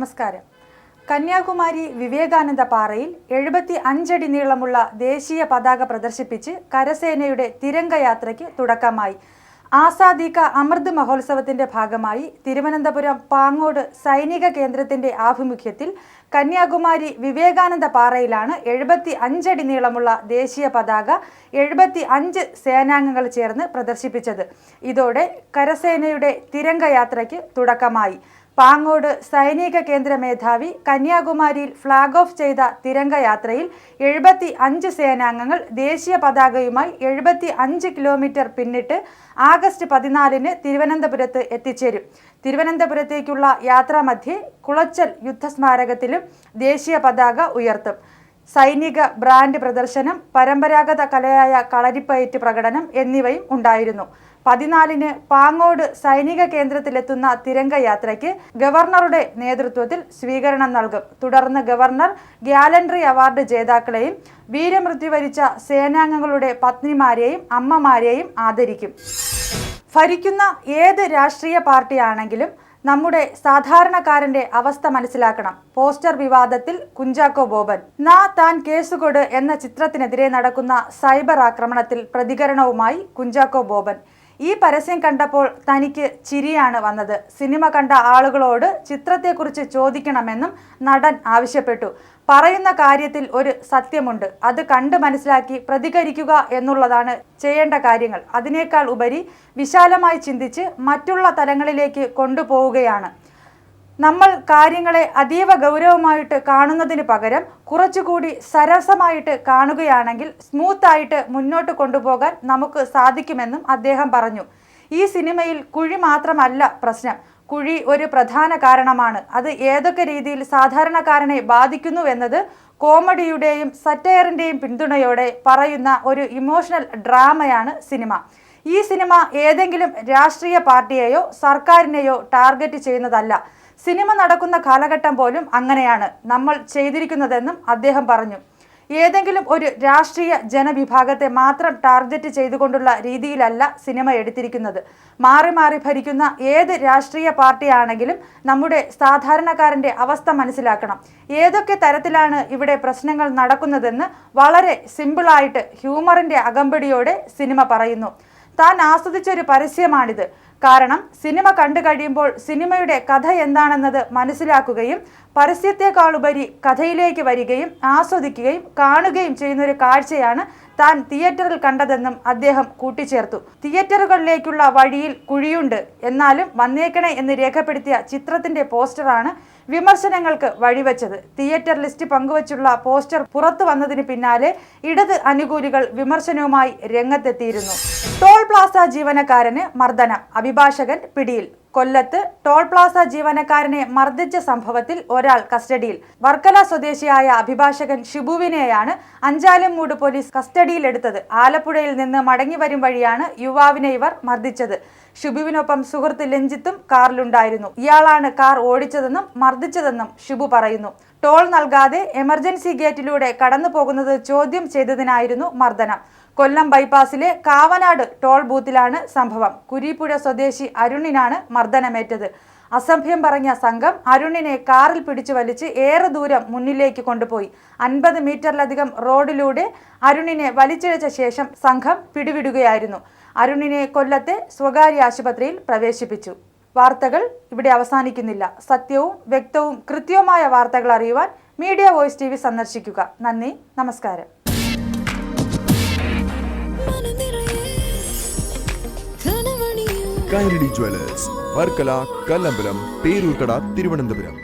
നമസ്കാരം. കന്യാകുമാരി വിവേകാനന്ദ പാറയിൽ 75 അടി നീളമുള്ള ദേശീയ പതാക പ്രദർശിപ്പിച്ച് കരസേനയുടെ തിരംഗയാത്രയ്ക്ക് തുടക്കമായി. ആസാദി കാ അമൃത് മഹോത്സവത്തിന്റെ ഭാഗമായി തിരുവനന്തപുരം പാങ്ങോട് സൈനിക കേന്ദ്രത്തിന്റെ ആഭിമുഖ്യത്തിൽ കന്യാകുമാരി വിവേകാനന്ദ പാറയിലാണ് 75 അടി നീളമുള്ള ദേശീയ പതാക 75 സേനാംഗങ്ങൾ ചേർന്ന് പ്രദർശിപ്പിച്ചത്. ഇതോടെ കരസേനയുടെ തിരംഗയാത്രയ്ക്ക് തുടക്കമായി. പാങ്ങോട് സൈനിക കേന്ദ്ര മേധാവി കന്യാകുമാരിയിൽ ഫ്ളാഗ് ഓഫ് ചെയ്ത തിരംഗയാത്രയിൽ 75 സേനാംഗങ്ങൾ ദേശീയ പതാകയുമായി 75 കിലോമീറ്റർ പിന്നിട്ട് ആഗസ്റ്റ് 14-ന് തിരുവനന്തപുരത്ത് എത്തിച്ചേരും. തിരുവനന്തപുരത്തേക്കുള്ള യാത്രാമധ്യേ കുളച്ചൽ യുദ്ധസ്മാരകത്തിലും ദേശീയ പതാക ഉയർത്തും. സൈനിക ബ്രാൻഡ് പ്രദർശനം, പരമ്പരാഗത കലയായ കളരിപ്പയറ്റ് പ്രകടനം എന്നിവയും ഉണ്ടായിരുന്നു. 14-ന് പാങ്ങോട് സൈനിക കേന്ദ്രത്തിലെത്തുന്ന തിരംഗയാത്രയ്ക്ക് ഗവർണറുടെ നേതൃത്വത്തിൽ സ്വീകരണം നൽകും. തുടർന്ന് ഗവർണർ ഗ്യാലൻട്രി അവാർഡ് ജേതാക്കളെയും വീരമൃത്യു വരിച്ച സേനാംഗങ്ങളുടെ പത്നിമാരെയും അമ്മമാരെയും ആദരിക്കും. ഭരിക്കുന്ന ഏത് രാഷ്ട്രീയ പാർട്ടിയാണെങ്കിലും നമ്മുടെ സാധാരണക്കാരന്റെ അവസ്ഥ മനസ്സിലാക്കണം. പോസ്റ്റർ വിവാദത്തിൽ കുഞ്ചാക്കോ ബോബൻ. നാ താൻ കേസുകൊട് എന്ന ചിത്രത്തിനെതിരെ നടക്കുന്ന സൈബർ ആക്രമണത്തിൽ പ്രതികരണവുമായി കുഞ്ചാക്കോ ബോബൻ. ഈ പരസ്യം കണ്ടപ്പോൾ തനിക്ക് ചിരിയാണ് വന്നത്. സിനിമ കണ്ട ആളുകളോട് ചിത്രത്തെക്കുറിച്ച് ചോദിക്കണമെന്നും നടൻ ആവശ്യപ്പെട്ടു. പറയുന്ന കാര്യത്തിൽ ഒരു സത്യമുണ്ട്. അത് കണ്ട് മനസ്സിലാക്കി പ്രതികരിക്കുക എന്നുള്ളതാണ് ചെയ്യേണ്ട കാര്യങ്ങൾ. അതിനേക്കാൾ ഉപരി വിശാലമായി ചിന്തിച്ച് മറ്റുള്ള തലങ്ങളിലേക്ക് കൊണ്ടുപോവുകയാണ്. നമ്മൾ കാര്യങ്ങളെ അതീവ ഗൗരവമായിട്ട് കാണുന്നതിന് പകരം കുറച്ചുകൂടി സരസമായിട്ട് കാണുകയാണെങ്കിൽ സ്മൂത്തായിട്ട് മുന്നോട്ട് കൊണ്ടുപോകാൻ നമുക്ക് സാധിക്കുമെന്നും അദ്ദേഹം പറഞ്ഞു. ഈ സിനിമയിൽ കുഴി മാത്രമല്ല പ്രശ്നം, കുഴി ഒരു പ്രധാന കാരണമാണ്. അത് ഏതൊക്കെ രീതിയിൽ സാധാരണക്കാരനെ ബാധിക്കുന്നുവെന്നത് കോമഡിയുടെയും സറ്റയറിൻ്റെയും പിന്തുണയോടെ പറയുന്ന ഒരു ഇമോഷണൽ ഡ്രാമയാണ് സിനിമ. ഈ സിനിമ ഏതെങ്കിലും രാഷ്ട്രീയ പാർട്ടിയെയോ സർക്കാരിനെയോ ടാർഗറ്റ് ചെയ്യുന്നതല്ല. സിനിമ നടക്കുന്ന കാലഘട്ടം പോലും അങ്ങനെയാണ് നമ്മൾ ചെയ്തിരിക്കുന്നതെന്നും അദ്ദേഹം പറഞ്ഞു. ഏതെങ്കിലും ഒരു രാഷ്ട്രീയ ജനവിഭാഗത്തെ മാത്രം ടാർഗറ്റ് ചെയ്തുകൊണ്ടുള്ള രീതിയിലല്ല സിനിമ എടുത്തിരിക്കുന്നത്. മാറി മാറി ഭരിക്കുന്ന ഏത് രാഷ്ട്രീയ പാർട്ടിയാണെങ്കിലും നമ്മുടെ സാധാരണക്കാരൻ്റെ അവസ്ഥ മനസ്സിലാക്കണം. ഏതൊക്കെ തരത്തിലാണ് ഇവിടെ പ്രശ്നങ്ങൾ നടക്കുന്നതെന്ന് വളരെ സിമ്പിളായിട്ട് ഹ്യൂമറിൻ്റെ അകമ്പടിയോടെ സിനിമ പറയുന്നു. താൻ ആസ്വദിച്ചൊരു പരസ്യമാണിത്. കാരണം സിനിമ കണ്ടു കഴിയുമ്പോൾ സിനിമയുടെ കഥ എന്താണെന്നത് മനസ്സിലാക്കുകയും പരസ്യത്തെക്കാളുപരി കഥയിലേക്ക് വരികയും ആസ്വദിക്കുകയും കാണുകയും ചെയ്യുന്നൊരു കാഴ്ചയാണ് താൻ തിയേറ്ററിൽ കണ്ടതെന്നും അദ്ദേഹം കൂട്ടിച്ചേർത്തു. തിയേറ്ററുകളിലേക്കുള്ള വഴിയിൽ കുഴിയുണ്ട്, എന്നാലും വന്നേക്കണേ എന്ന് രേഖപ്പെടുത്തിയ ചിത്രത്തിന്റെ പോസ്റ്ററാണ് വിമർശനങ്ങൾക്ക് വഴിവെച്ചത്. തിയേറ്റർ ലിസ്റ്റ് പങ്കുവച്ചുള്ള പോസ്റ്റർ പുറത്തു വന്നതിന് പിന്നാലെ ഇടത് അനുകൂലികൾ വിമർശനവുമായി രംഗത്തെത്തിയിരുന്നു. ടോൾ പ്ലാസ ജീവനക്കാരന് മർദ്ദനം, അഭിഭാഷകൻ പിടിയിൽ. കൊല്ലത്ത് ടോൾ പ്ലാസ ജീവനക്കാരനെ മർദ്ദിച്ച സംഭവത്തിൽ ഒരാൾ കസ്റ്റഡിയിൽ. വർക്കല സ്വദേശിയായ അഭിഭാഷകൻ ഷിബുവിനെയാണ് അഞ്ചാലുംമൂട് പോലീസ് കസ്റ്റഡിയിലെടുത്തത്. ആലപ്പുഴയിൽ നിന്ന് മടങ്ങി വരും വഴിയാണ് യുവാവിനെ ഇവർ മർദ്ദിച്ചത്. ഷിബുവിനൊപ്പം സുഹൃത്ത് ലഞ്ജിത്തും കാറിലുണ്ടായിരുന്നു. ഇയാളാണ് കാർ ഓടിച്ചതെന്നും മർദ്ദിച്ചതെന്നും ഷിബു പറയുന്നു. ടോൾ നൽകാതെ എമർജൻസി ഗേറ്റിലൂടെ കടന്നു പോകുന്നത് ചോദ്യം ചെയ്തതിനായിരുന്നു മർദ്ദനം. കൊല്ലം ബൈപ്പാസിലെ കാവനാട് ടോൾ ബൂത്തിലാണ് സംഭവം. കുരീപ്പുഴ സ്വദേശി അരുണിനാണ് മർദ്ദനമേറ്റത്. അസഭ്യം പറഞ്ഞ സംഘം അരുണിനെ കാറിൽ പിടിച്ചു വലിച്ച് ഏറെ ദൂരം മുന്നിലേക്ക് കൊണ്ടുപോയി. 50 മീറ്ററിലധികം റോഡിലൂടെ അരുണിനെ വലിച്ചിഴച്ച ശേഷം സംഘം പിടിവിടുകയായിരുന്നു. അരുണിനെ കൊല്ലത്തെ സ്വകാര്യ ആശുപത്രിയിൽ പ്രവേശിപ്പിച്ചു. വാർത്തകൾ ഇവിടെ അവസാനിക്കുന്നില്ല. സത്യവും വ്യക്തവും കൃത്യവുമായ വാർത്തകൾ അറിയുവാൻ മീഡിയ വോയിസ് TV സന്ദർശിക്കുക. നന്ദി, നമസ്കാരം. കൈരളി ജ്വല്ലേഴ്സ്, വർക്കല, കല്ലമ്പലം, പേരൂർക്കട, തിരുവനന്തപുരം.